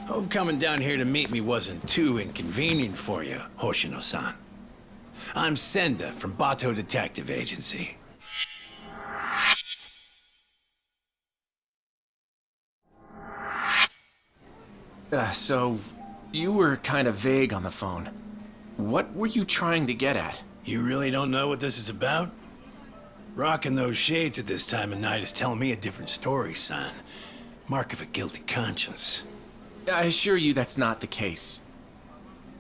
Hope coming down here to meet me wasn't too inconvenient for you, Hoshino-san. I'm Senda from Bato Detective Agency. So, you were kind of vague on the phone. What were you trying to get at? You really don't know what this is about? Rocking those shades at this time of night is telling me a different story, son. Mark of a guilty conscience. I assure you that's not the case.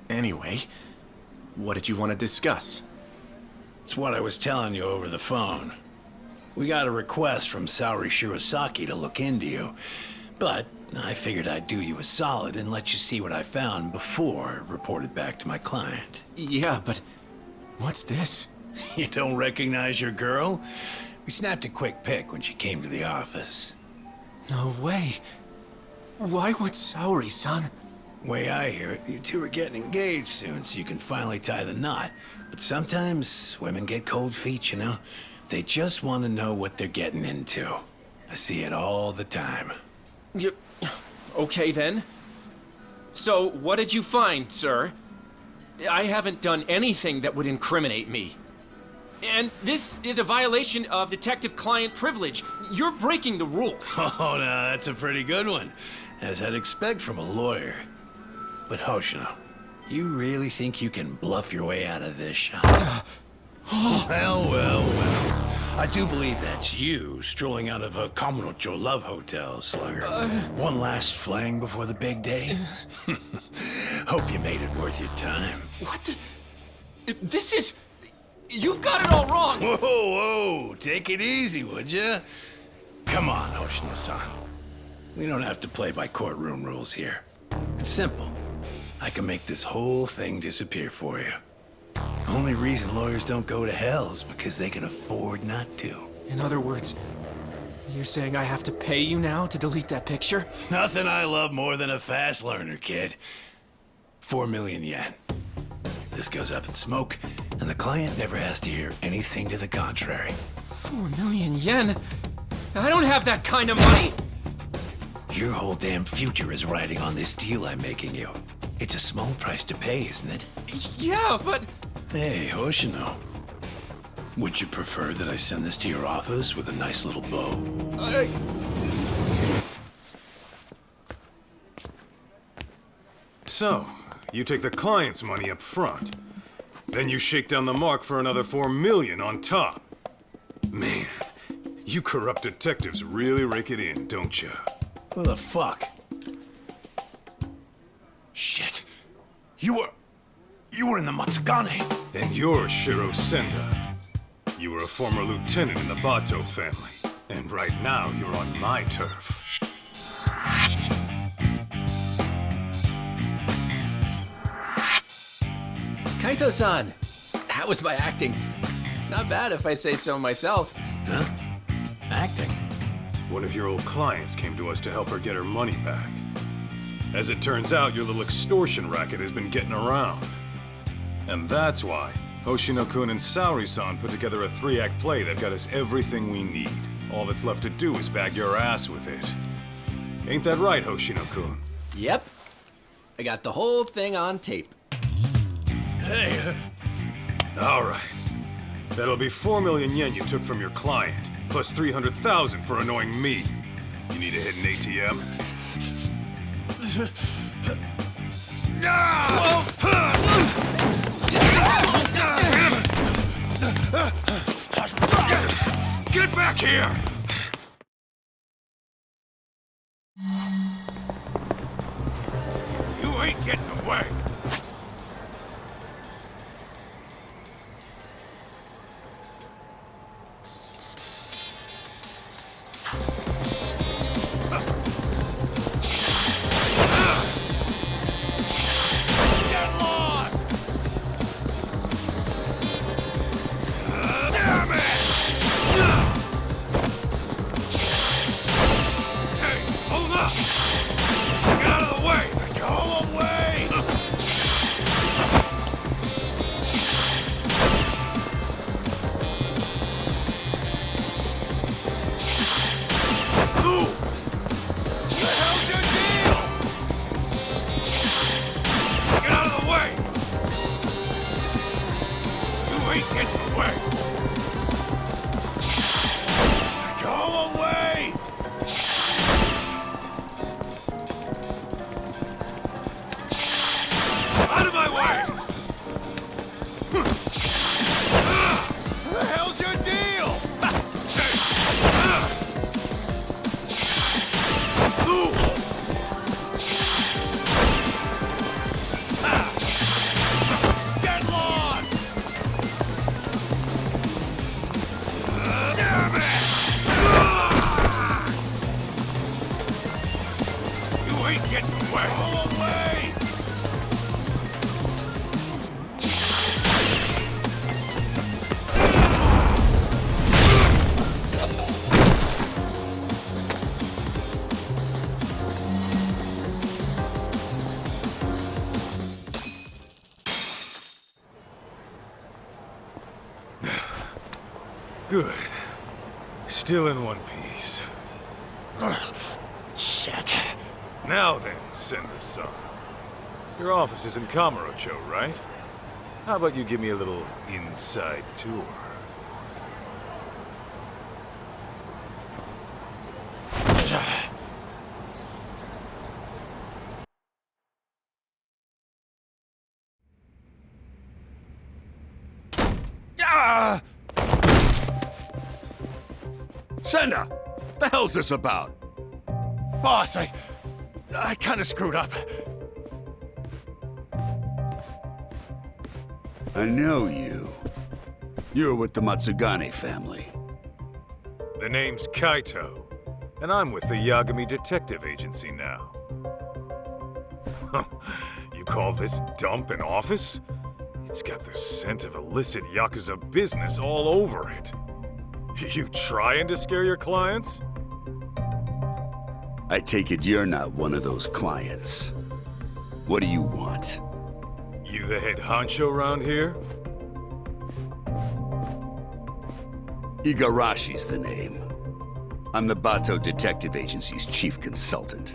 Anyway, what did you want to discuss? It's what I was telling you over the phone. We got a request from Saori Shirosaki to look into you, but I figured I'd do you a solid and let you see what I found before I reported back to my client. Yeah, but what's this? You don't recognize your girl? We snapped a quick pic when she came to the office. No way. Why would Saori-san? Way I hear it, you two are getting engaged soon, so you can finally tie the knot. But sometimes women get cold feet, you know? They just want to know what they're getting into. I see it all the time. Okay then. So, what did you find, sir? I haven't done anything that would incriminate me. And this is a violation of detective-client privilege. You're breaking the rules. Oh, no, that's a pretty good one, as I'd expect from a lawyer. But Hoshino, you really think you can bluff your way out of this, Sean? Well. I do believe that's you strolling out of a Kamurocho love hotel, Slugger. One last fling before the big day? Hope you made it worth your time. What the... This is... You've got it all wrong! Whoa, take it easy, would ya? Come on, Hoshino-san. We don't have to play by courtroom rules here. It's simple. I can make this whole thing disappear for you. Only reason lawyers don't go to hell is because they can afford not to. In other words, you're saying I have to pay you now to delete that picture? Nothing I love more than a fast learner, kid. 4 million yen. This goes up in smoke, and the client never has to hear anything to the contrary. 4 million yen? I don't have that kind of money! Your whole damn future is riding on this deal I'm making you. It's a small price to pay, isn't it? Yeah, but... Hey, Hoshino. Would you prefer that I send this to your office with a nice little bow? So, you take the client's money up front. Then you shake down the mark for another 4 million on top. Man, you corrupt detectives really rake it in, don't you? Who the fuck? Shit. You were in the Matsugane. And you're Shiro Senda. You were a former lieutenant in the Bato family. And right now, you're on my turf. Kaito-san, how was my acting? Not bad if I say so myself. Huh? Acting? One of your old clients came to us to help her get her money back. As it turns out, your little extortion racket has been getting around. And that's why Hoshino-kun and Saori-san put together a 3-act play that got us everything we need. All that's left to do is bag your ass with it. Ain't that right, Hoshino-kun? Yep. I got the whole thing on tape. Hey, All right. That'll be 4 million yen you took from your client, plus 300,000 for annoying me. You need a hidden ATM? Get back here! You ain't getting away! ain't getting away! Go away! Good. Still in one piece. Shit. Now then, Sender-san. Your office is in Kamurocho, right? How about you give me a little inside tour? Ah! Senda! The hell's this about? Boss, I kind of screwed up. I know you. You're with the Matsugane family. The name's Kaito, and I'm with the Yagami Detective Agency now. You call this dump an office? It's got the scent of illicit Yakuza business all over it. You trying to scare your clients? I take it you're not one of those clients. What do you want? You the head honcho around here? Igarashi's the name. I'm the Bato Detective Agency's chief consultant.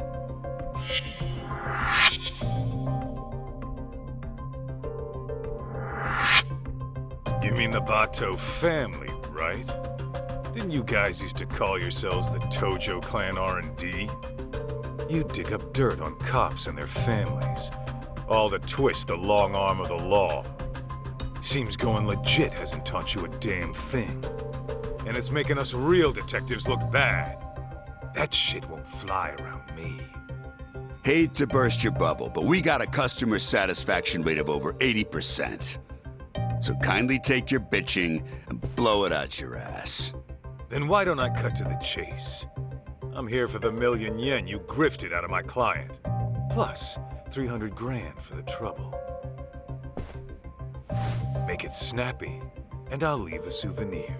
You mean the Bato family, right? Didn't you guys used to call yourselves the Tojo Clan R&D? You dig up dirt on cops and their families, all to twist the long arm of the law. Seems going legit hasn't taught you a damn thing. And it's making us real detectives look bad. That shit won't fly around me. Hate to burst your bubble, but we got a customer satisfaction rate of over 80%. So kindly take your bitching and blow it out your ass. Then why don't I cut to the chase? I'm here for the million yen you grifted out of my client. Plus, 300 grand for the trouble. Make it snappy, and I'll leave the souvenir.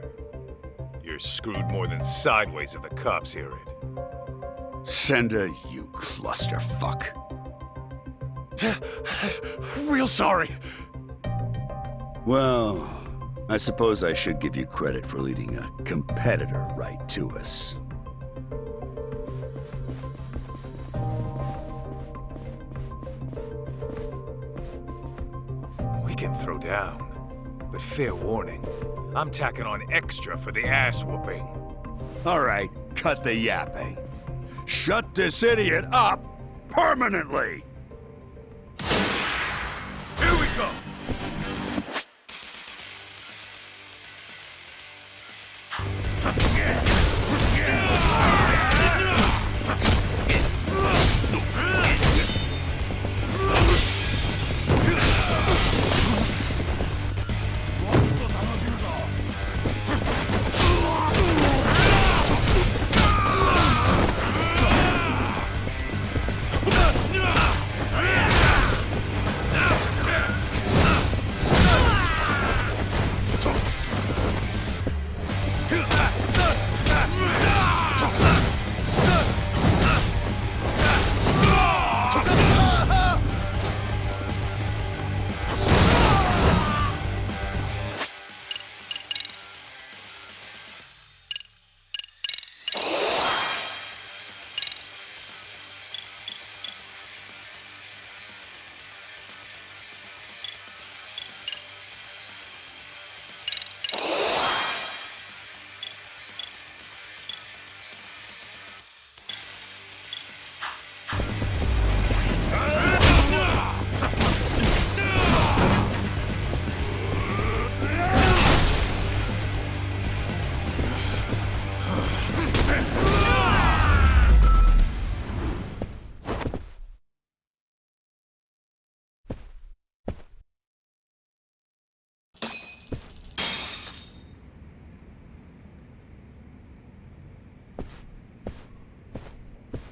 You're screwed more than sideways if the cops hear it. Senda, you clusterfuck. Real sorry. Well, I suppose I should give you credit for leading a competitor right to us. We can throw down, but fair warning, I'm tacking on extra for the ass whooping. All right, cut the yapping. Shut this idiot up permanently! Here we go!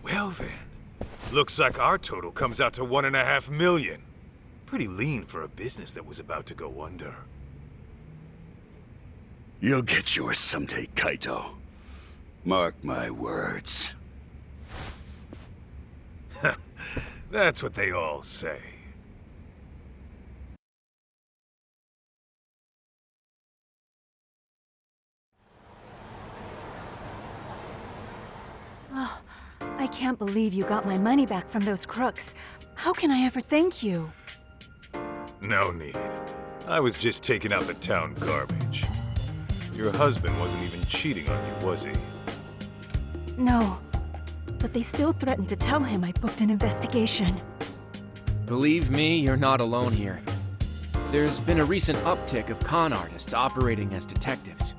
Well then, Looks like our total comes out to 1.5 million. Pretty lean for a business that was about to go under. You'll get yours someday, Kaito. Mark my words. That's what they all say. I can't believe you got my money back from those crooks. How can I ever thank you? No need. I was just taking out the town garbage. Your husband wasn't even cheating on you, was he? No, but they still threatened to tell him I booked an investigation. Believe me, you're not alone here. There's been a recent uptick of con artists operating as detectives.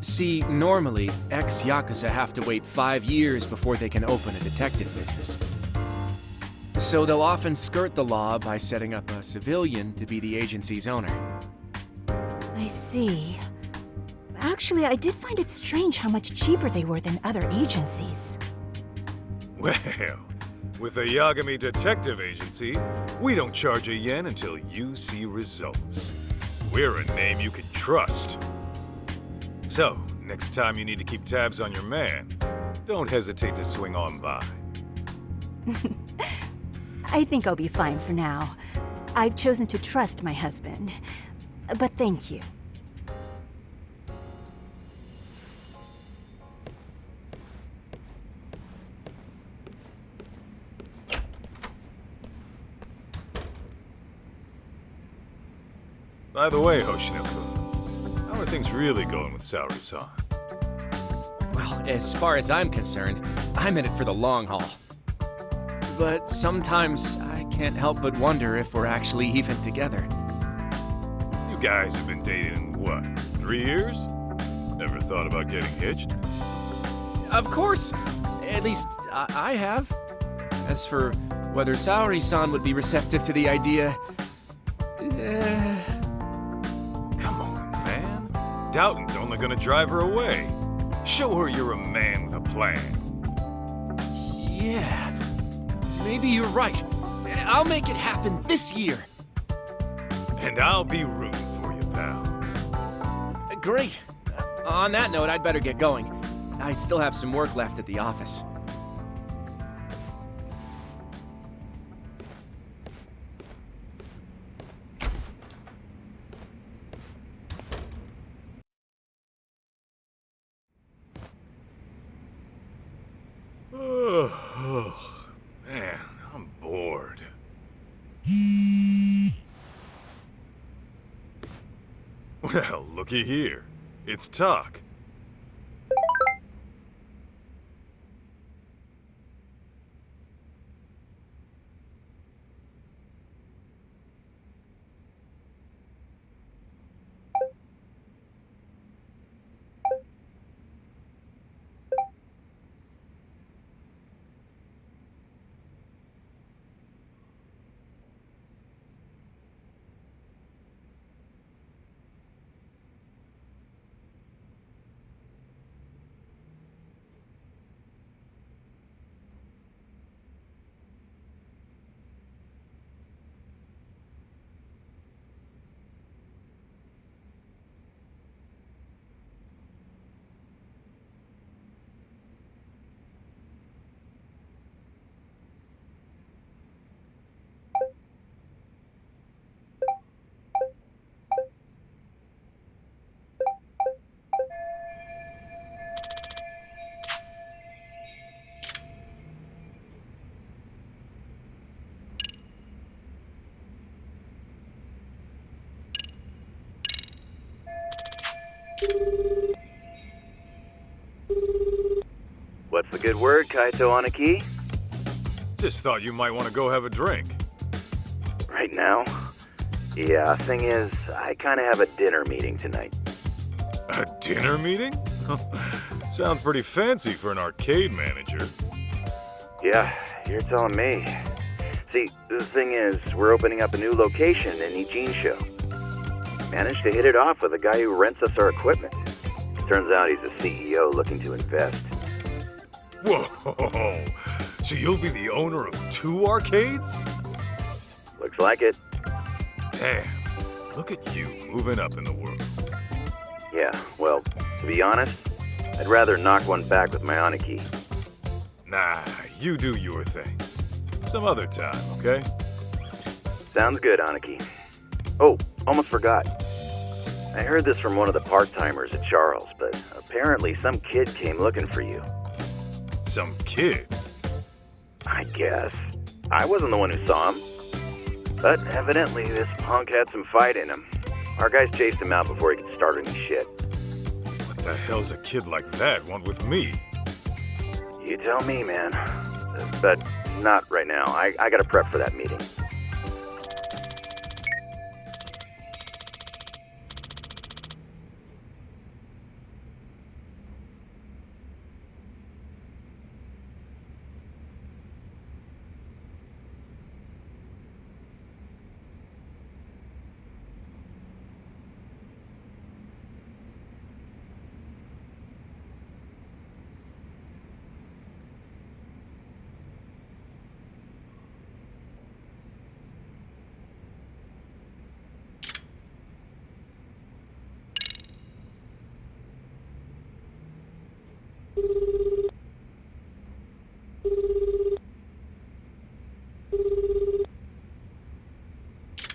See, normally, ex-Yakuza have to wait 5 years before they can open a detective business. So they'll often skirt the law by setting up a civilian to be the agency's owner. I see. Actually, I did find it strange how much cheaper they were than other agencies. Well, with a Yagami detective agency, we don't charge a yen until you see results. We're a name you can trust. So, next time you need to keep tabs on your man, don't hesitate to swing on by. I think I'll be fine for now. I've chosen to trust my husband. But thank you. By the way, Hoshino-kun, how are things really going with Saori-san? Well, as far as I'm concerned, I'm in it for the long haul. But sometimes I can't help but wonder if we're actually even together. You guys have been dating, what, 3 years? Never thought about getting hitched? Of course! At least, I have. As for whether Saori-san would be receptive to the idea... Come on, man. Doubting's only gonna drive her away. Show her you're a man with a plan. Yeah. Maybe you're right. I'll make it happen this year. And I'll be rooting for you, pal. Great. On that note, I'd better get going. I still have some work left at the office. Man, I'm bored. Well, looky here. It's talk. What's the good word, Kaito Aniki? Just thought you might want to go have a drink. Right now? Yeah, thing is, I kind of have a dinner meeting tonight. A dinner meeting? Sounds pretty fancy for an arcade manager. Yeah, you're telling me. See, the thing is, we're opening up a new location in Ijincho. Managed to hit it off with a guy who rents us our equipment. Turns out he's a CEO looking to invest. Whoa! So you'll be the owner of 2 arcades? Looks like it. Damn. Look at you moving up in the world. Yeah, well, to be honest, I'd rather knock one back with my Aniki. Nah, you do your thing. Some other time, okay? Sounds good, Aniki. Oh, almost forgot. I heard this from one of the part-timers at Charles, but apparently some kid came looking for you. Some kid? I guess. I wasn't the one who saw him. But evidently this punk had some fight in him. Our guys chased him out before he could start any shit. What the hell's a kid like that want with me? You tell me, man. But not right now. I gotta prep for that meeting.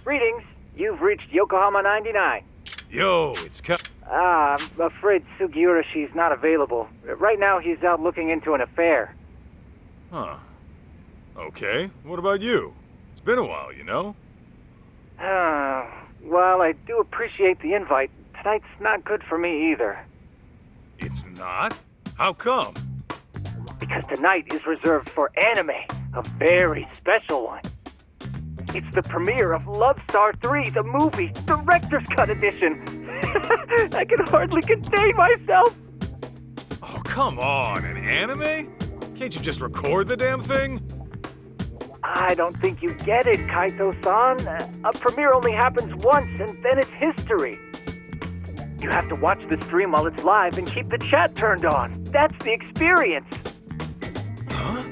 Greetings. You've reached Yokohama 99. Yo, it's I'm afraid Sugiura, she's not available. Right now, he's out looking into an affair. Huh. Okay, what about you? It's been a while, you know? Well, I do appreciate the invite. Tonight's not good for me either. It's not? How come? Because tonight is reserved for anime, a very special one. It's the premiere of Love Star 3, the movie, Director's Cut Edition. I can hardly contain myself. Oh, come on, an anime? Can't you just record the damn thing? I don't think you get it, Kaito-san. A premiere only happens once, and then it's history. You have to watch the stream while it's live and keep the chat turned on. That's the experience. Huh?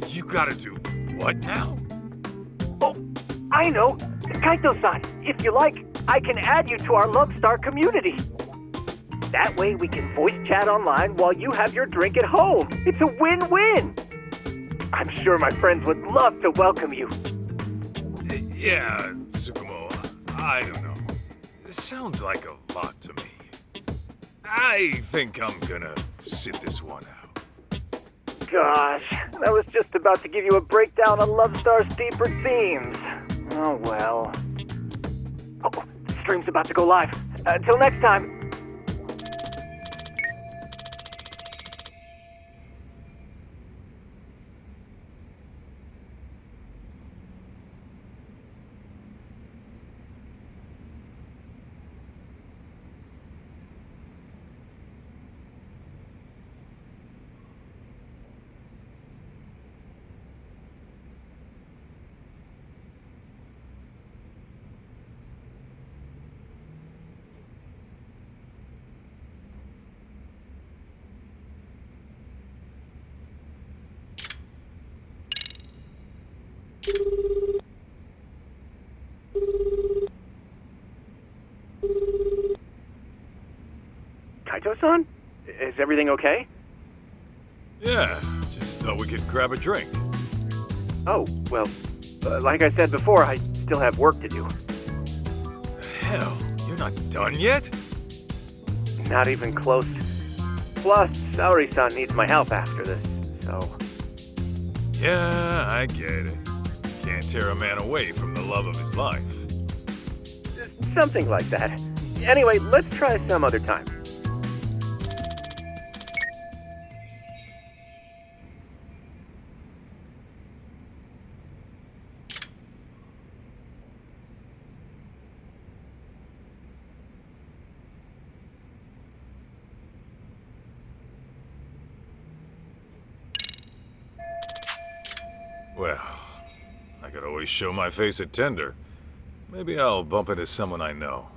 You gotta do what now? Oh, I know. Kaito-san, if you like, I can add you to our Love Star community. That way we can voice chat online while you have your drink at home. It's a win-win. I'm sure my friends would love to welcome you. Yeah, Tsukumo, I don't know. It sounds like a lot to me. I think I'm gonna sit this one out. Gosh, I was just about to give you a breakdown on Love Star's deeper themes. Oh well. Oh, the stream's about to go live. Until next time. Kaito-san? Is everything okay? Yeah, just thought we could grab a drink. Oh, well, like I said before, I still have work to do. Hell, you're not done yet? Not even close. Plus, Saori-san needs my help after this, so... Yeah, I get it. Can't tear a man away from the love of his life. Something like that. Anyway, let's try some other time. Well, I could always show my face at Tender. Maybe I'll bump into someone I know.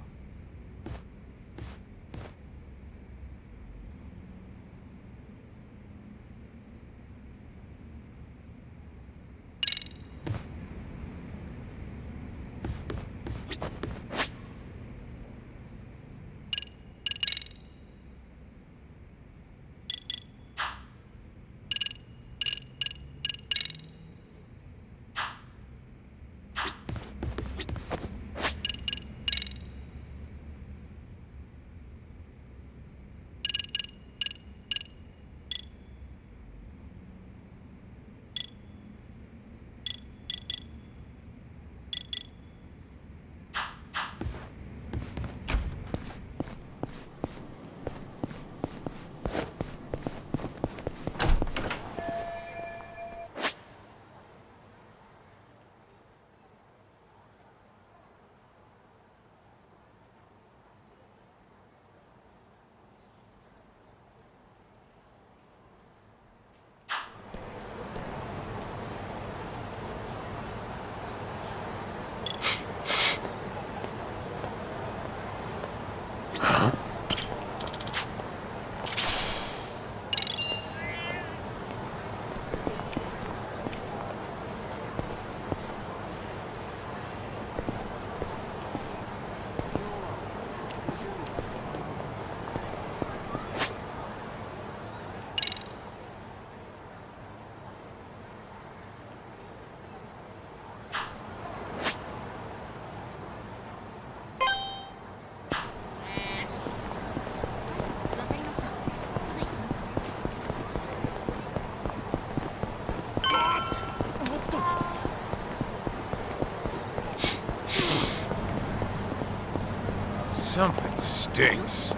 Something stinks.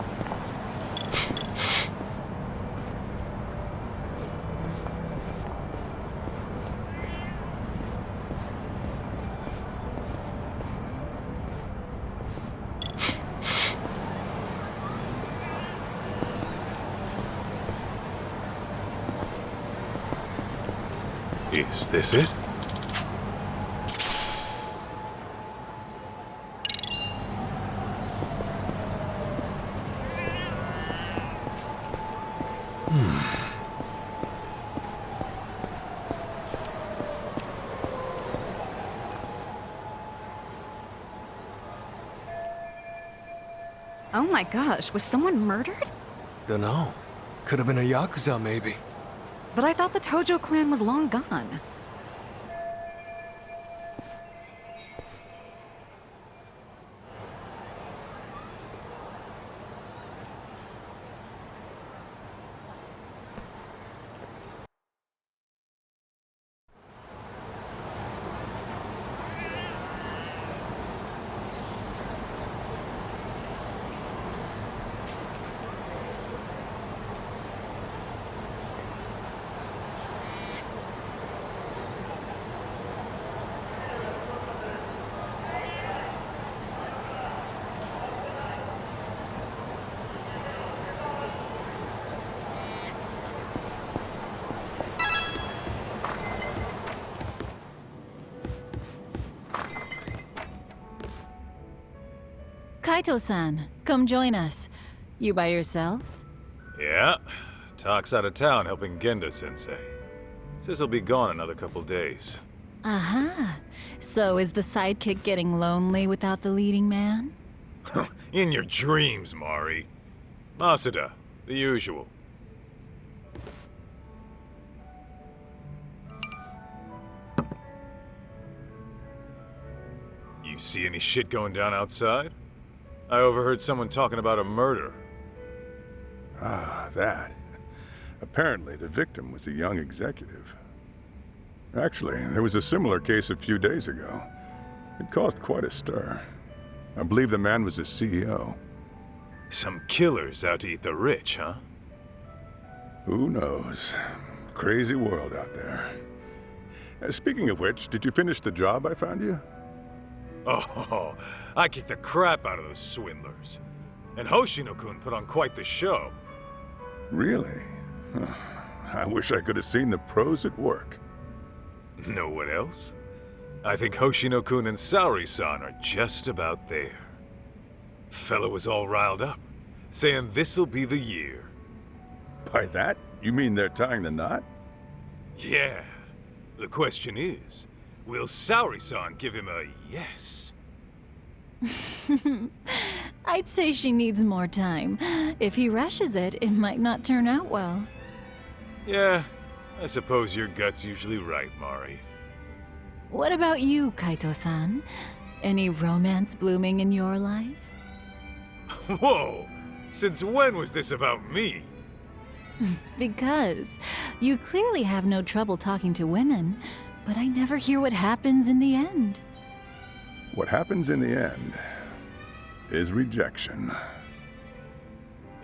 Is this it? Oh my gosh, was someone murdered? Dunno. Could have been a Yakuza, maybe. But I thought the Tojo clan was long gone. Kaito-san, come join us. You by yourself? Yeah. Talk's out of town helping Genda-sensei. Says he'll be gone another couple days. Aha. So is the sidekick getting lonely without the leading man? In your dreams, Mari. Masuda, the usual. You see any shit going down outside? I overheard someone talking about a murder. Ah, that. Apparently, the victim was a young executive. Actually, there was a similar case a few days ago. It caused quite a stir. I believe the man was a CEO. Some killers out to eat the rich, huh? Who knows? Crazy world out there. Speaking of which, did you finish the job I found you? Oh, I kicked the crap out of those swindlers. And Hoshino-kun put on quite the show. Really? I wish I could have seen the pros at work. Know what else? I think Hoshino-kun and Saori-san are just about there. Fella was all riled up, saying this'll be the year. By that, you mean they're tying the knot? Yeah. The question is, will Saori-san give him a yes? I'd say she needs more time. If he rushes it, it might not turn out well. Yeah, I suppose your gut's usually right, Mari. What about you, Kaito-san? Any romance blooming in your life? Whoa! Since when was this about me? Because you clearly have no trouble talking to women, but I never hear what happens in the end. What happens in the end is rejection.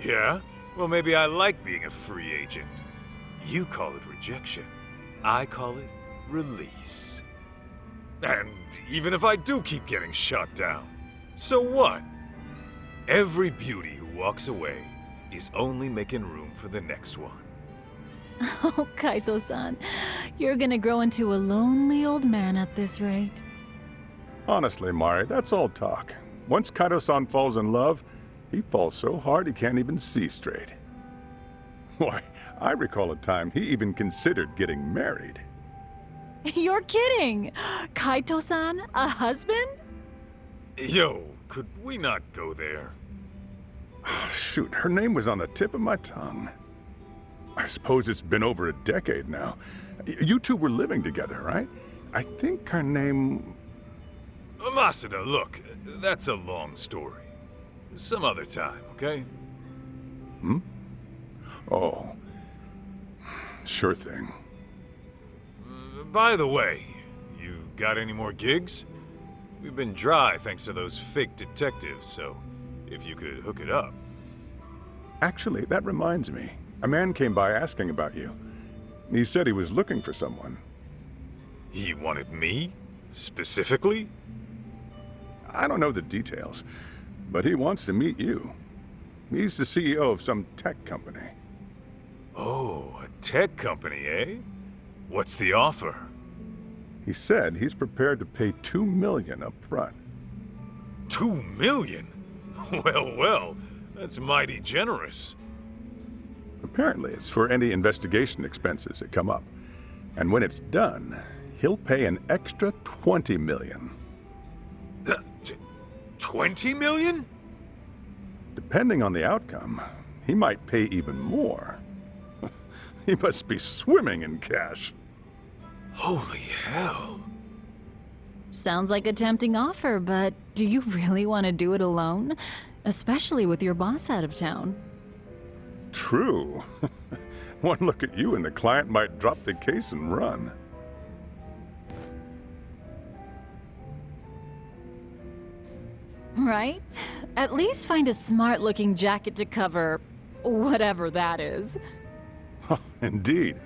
Yeah? Well, maybe I like being a free agent. You call it rejection. I call it release. And even if I do keep getting shot down, so what? Every beauty who walks away is only making room for the next one. Oh, Kaito-san, you're gonna grow into a lonely old man at this rate. Honestly, Mari, that's all talk. Once Kaito-san falls in love, he falls so hard he can't even see straight. Why, I recall a time he even considered getting married. You're kidding! Kaito-san, a husband? Yo, could we not go there? Shoot, her name was on the tip of my tongue. I suppose it's been over a decade now. You two were living together, right? I think her name... Masuda, look, that's a long story. Some other time, okay? Hmm? Oh. Sure thing. By the way, you got any more gigs? We've been dry thanks to those fake detectives, so if you could hook it up. Actually, that reminds me. A man came by asking about you. He said he was looking for someone. He wanted me? Specifically? I don't know the details, but he wants to meet you. He's the CEO of some tech company. Oh, a tech company, eh? What's the offer? He said he's prepared to pay $2 million up front. $2 million? Well, that's mighty generous. Apparently, it's for any investigation expenses that come up. And when it's done, he'll pay an extra $20 million. 20 million? Depending on the outcome, he might pay even more. He must be swimming in cash. Holy hell. Sounds like a tempting offer, but do you really want to do it alone? Especially with your boss out of town. True. One look at you and the client might drop the case and run. Right? At least find a smart-looking jacket to cover whatever that is. Indeed.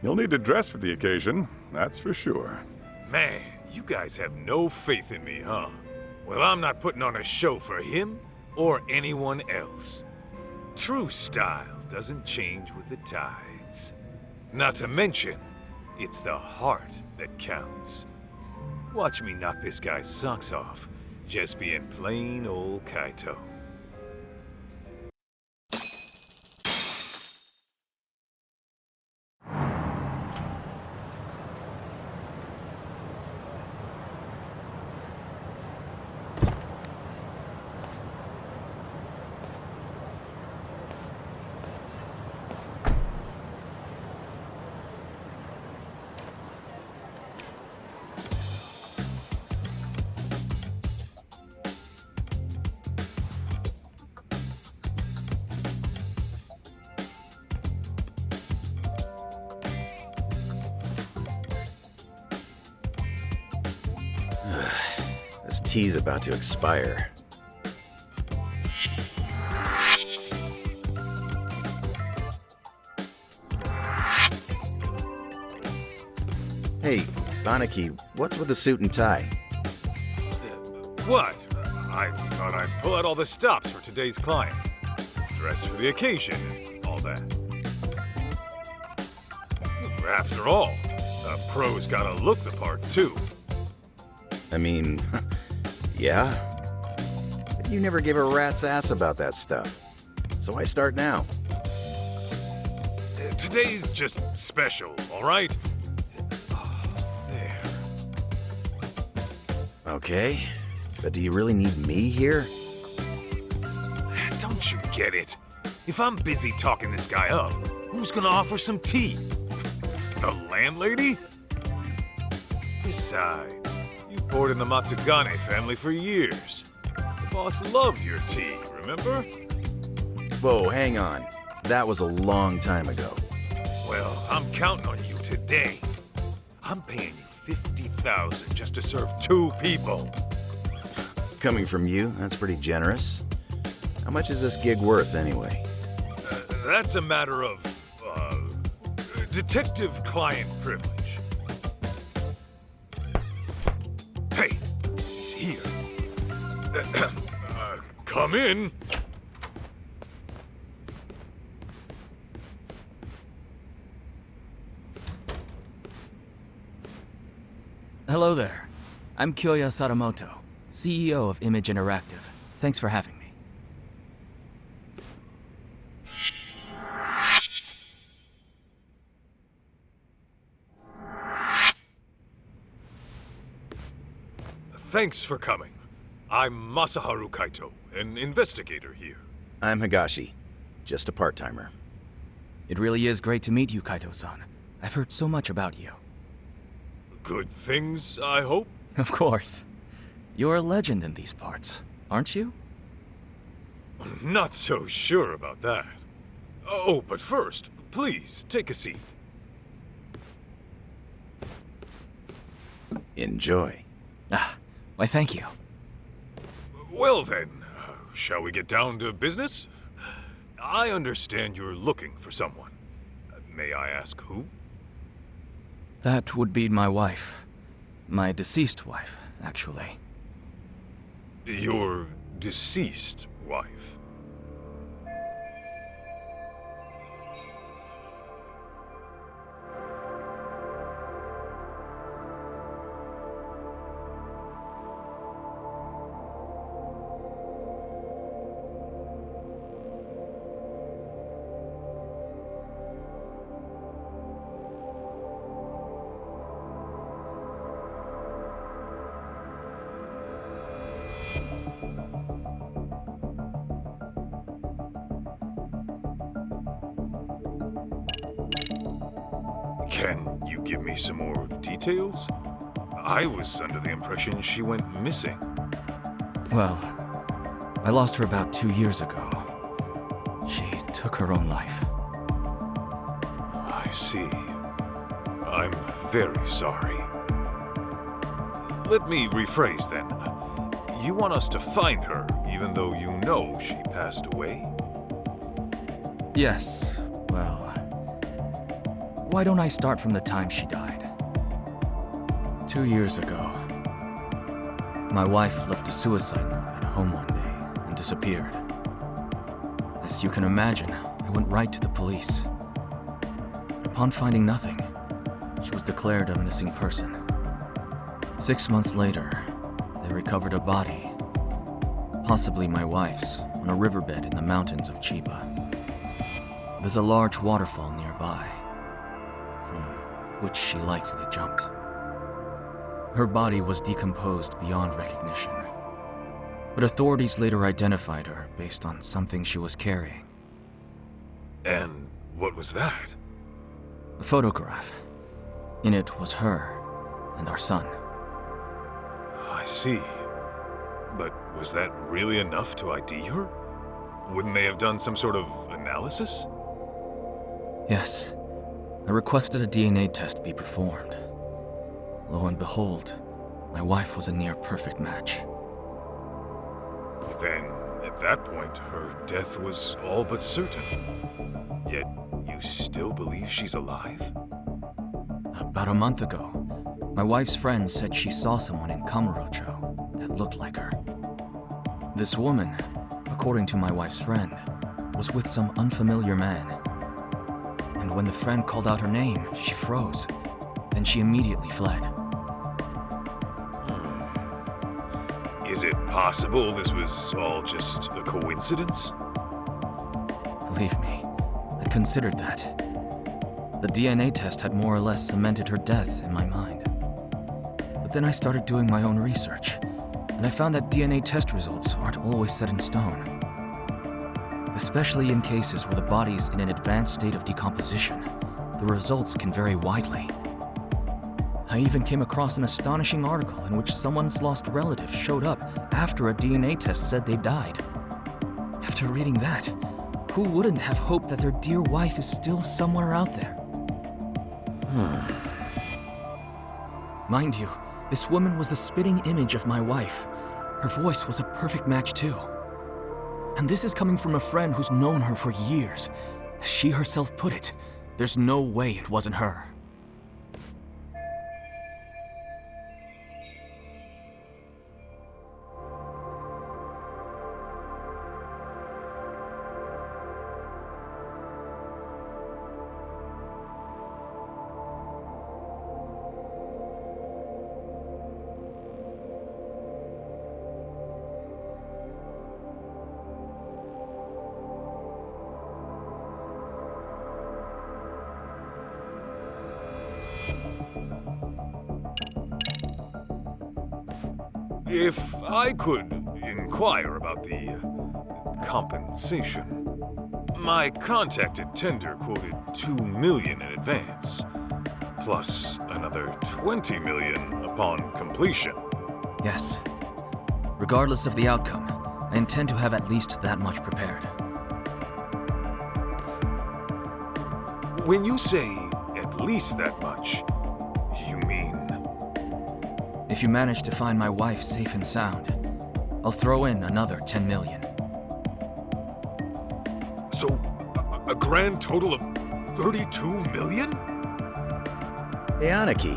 You'll need to dress for the occasion, that's for sure. Man, you guys have no faith in me, huh? Well, I'm not putting on a show for him or anyone else. True style doesn't change with the tides. Not to mention, it's the heart that counts. Watch me knock this guy's socks off, just being plain old Kaito. This tea's about to expire. Hey, Banaki, what's with the suit and tie? What? I thought I'd pull out all the stops for today's client. Dress for the occasion, all that. After all, a pro's gotta look the part, too. I mean, yeah. But you never give a rat's ass about that stuff. So I start now. Today's just special, all right? There. Okay, but do you really need me here? Don't you get it? If I'm busy talking this guy up, who's gonna offer some tea? The landlady? Besides, you poured in the Matsugane family for years. The boss loved your tea, remember? Whoa, hang on. That was a long time ago. Well, I'm counting on you today. I'm paying you $50,000 just to serve 2 people. Coming from you, that's pretty generous. How much is this gig worth, anyway? That's a matter of, detective-client privilege. Hey, he's here. Come in. Hello there. I'm Kyoya Sadamoto, CEO of Image Interactive. Thanks for having me. Thanks for coming. I'm Masaharu Kaito, an investigator here. I'm Higashi, just a part-timer. It really is great to meet you, Kaito-san. I've heard so much about you. Good things, I hope? Of course. You're a legend in these parts, aren't you? Not so sure about that. Oh, but first, please, take a seat. Enjoy. Ah, why thank you. Well then, shall we get down to business? I understand you're looking for someone. May I ask who? That would be my wife. My deceased wife, actually. Your deceased wife. Can you give me some more details? I was under the impression she went missing. Well, I lost her about 2 years ago. She took her own life. I see. I'm very sorry. Let me rephrase then. You want us to find her, even though you know she passed away? Yes, well... Why don't I start from the time she died? 2 years ago, my wife left a suicide note at home one day and disappeared. As you can imagine, I went right to the police. Upon finding nothing, she was declared a missing person. 6 months later, they recovered a body, possibly my wife's, on a riverbed in the mountains of Chiba. There's a large waterfall nearby, from which she likely jumped. Her body was decomposed beyond recognition, but authorities later identified her based on something she was carrying. And what was that? A photograph. In it was her and our son. I see. But was that really enough to ID her? Wouldn't they have done some sort of analysis? Yes. I requested a DNA test be performed. Lo and behold, my wife was a near-perfect match. Then, at that point, her death was all but certain. Yet, you still believe she's alive? About a month ago, my wife's friend said she saw someone in Kamurocho that looked like her. This woman, according to my wife's friend, was with some unfamiliar man. And when the friend called out her name, she froze. Then she immediately fled. Is it possible this was all just a coincidence? Believe me, I considered that. The DNA test had more or less cemented her death in my mind. But then I started doing my own research, and I found that DNA test results aren't always set in stone. Especially in cases where the body's in an advanced state of decomposition, the results can vary widely. I even came across an astonishing article in which someone's lost relative showed up after a DNA test said they died. After reading that, who wouldn't have hoped that their dear wife is still somewhere out there? Mind you, this woman was the spitting image of my wife. Her voice was a perfect match too. And this is coming from a friend who's known her for years. As she herself put it, there's no way it wasn't her. If I could inquire about the compensation. My contacted tender quoted $2 million in advance, plus another $20 million upon completion. Yes. Regardless of the outcome, I intend to have at least that much prepared. When you say at least that much, you mean? If you manage to find my wife safe and sound, I'll throw in another $10 million. A grand total of 32 million? Hey, Aniki.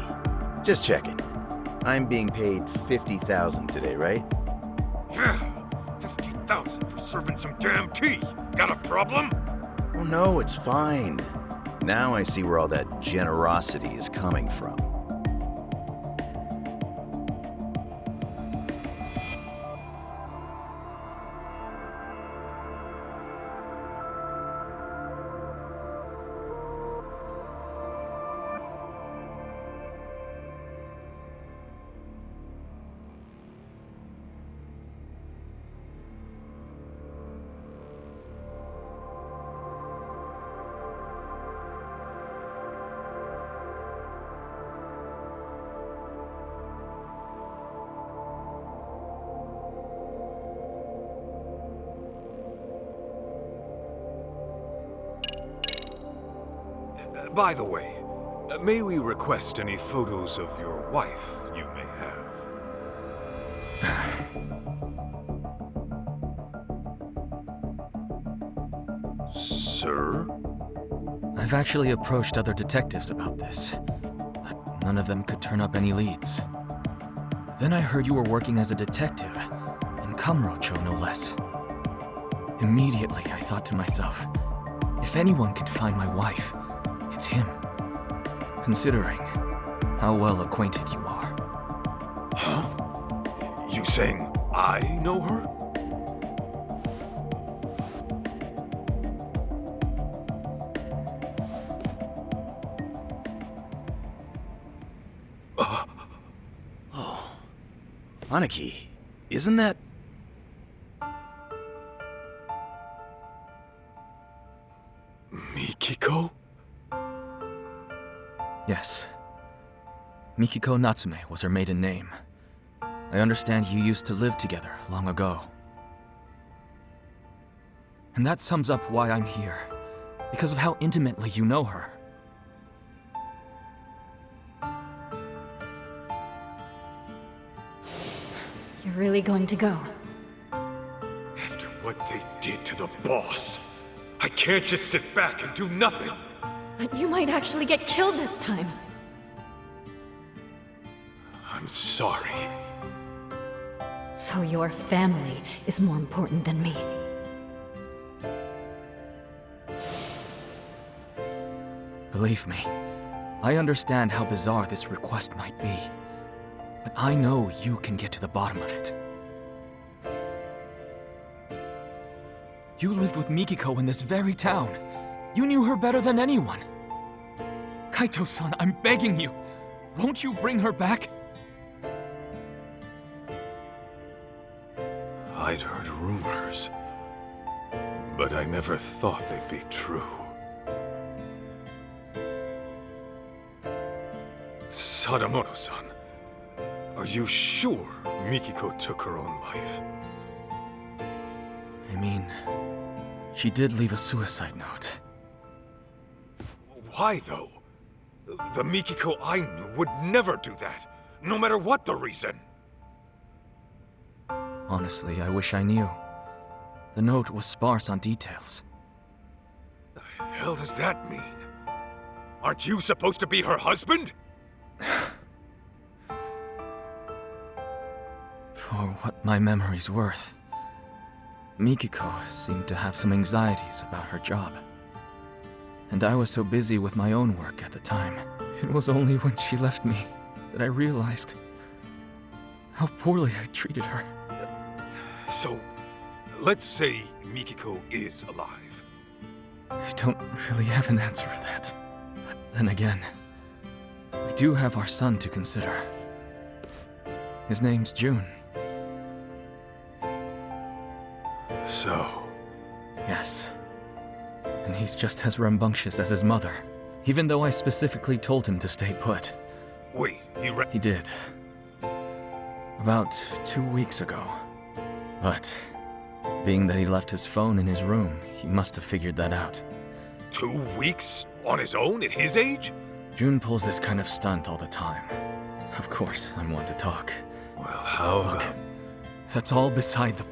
Just checking. I'm being paid 50,000 today, right? Yeah, 50,000 for serving some damn tea. Got a problem? Oh no, it's fine. Now I see where all that generosity is coming from. By the way, may we request any photos of your wife you may have? Sir? I've actually approached other detectives about this, but none of them could turn up any leads. Then I heard you were working as a detective, in Kamurocho no less. Immediately I thought to myself, if anyone can find my wife, it's him. Considering how well acquainted you are. Huh? You saying I know her? Oh. Aniki, isn't that... Mikiko? Yes. Mikiko Natsume was her maiden name. I understand you used to live together long ago. And that sums up why I'm here. Because of how intimately you know her. You're really going to go? After what they did to the boss, I can't just sit back and do nothing. But you might actually get killed this time. I'm sorry. So your family is more important than me. Believe me, I understand how bizarre this request might be. But I know you can get to the bottom of it. You lived with Mikiko in this very town. You knew her better than anyone. Kaito-san, I'm begging you. Won't you bring her back? I'd heard rumors, but I never thought they'd be true. Sadamoto-san, are you sure Mikiko took her own life? I mean, she did leave a suicide note. Why, though? The Mikiko I knew would never do that, no matter what the reason. Honestly, I wish I knew. The note was sparse on details. The hell does that mean? Aren't you supposed to be her husband? For what my memory's worth, Mikiko seemed to have some anxieties about her job. And I was so busy with my own work at the time. It was only when she left me that I realized how poorly I treated her. So, let's say Mikiko is alive. I don't really have an answer for that. But then again, we do have our son to consider. His name's June. So? Yes. And he's just as rambunctious as his mother, even though I specifically told him to stay put. Wait, He did. About 2 weeks ago. But, being that he left his phone in his room, he must have figured that out. 2 weeks? On his own, at his age? June pulls this kind of stunt all the time. Of course, I'm one to talk. Well, how Look, that's all beside the...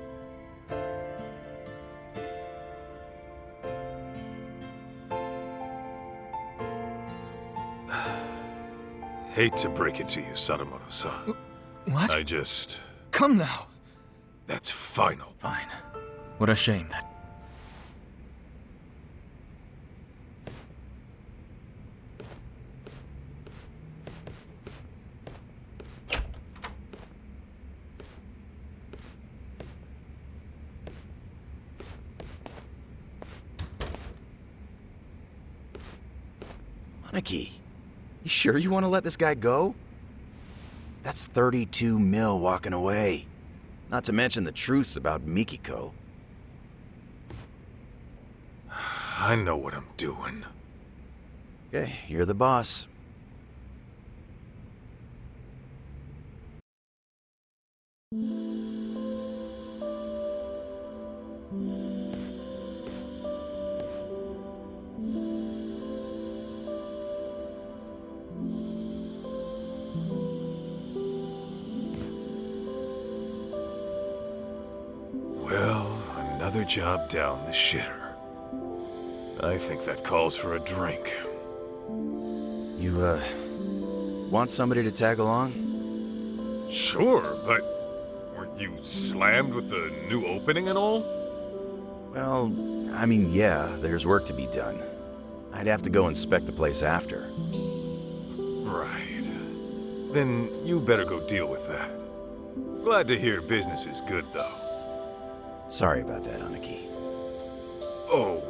Hate to break it to you, Sadamoto-san. What? I just... Come now. That's final. Fine. What a shame that... Aniki, you sure you want to let this guy go? That's 32 mil walking away. Not to mention the truth about Mikiko. I know what I'm doing. Okay, you're the boss. Well, another job down the shitter. I think that calls for a drink. You, want somebody to tag along? Sure, but weren't you slammed with the new opening and all? Well, I mean, yeah, there's work to be done. I'd have to go inspect the place after. Right. Then you better go deal with that. Glad to hear business is good, though. Sorry about that, Aniki. Oh,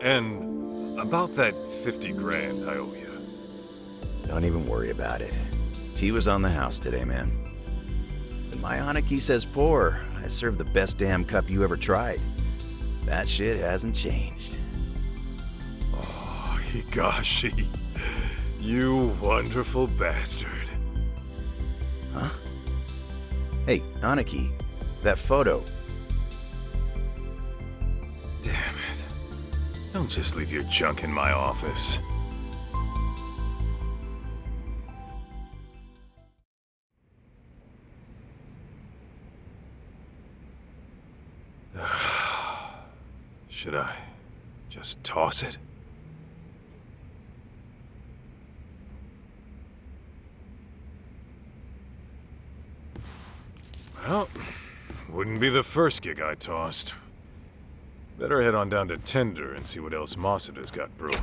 and about that 50 grand I owe you. Don't even worry about it. Tea was on the house today, man. When my Aniki says pour, I serve the best damn cup you ever tried. That shit hasn't changed. Oh, Higashi. You wonderful bastard. Huh? Hey, Aniki, that photo. Damn it. Don't just leave your junk in my office. Should I just toss it? Well, wouldn't be the first gig I tossed. Better head on down to Tender and see what else Masuda's got brewing.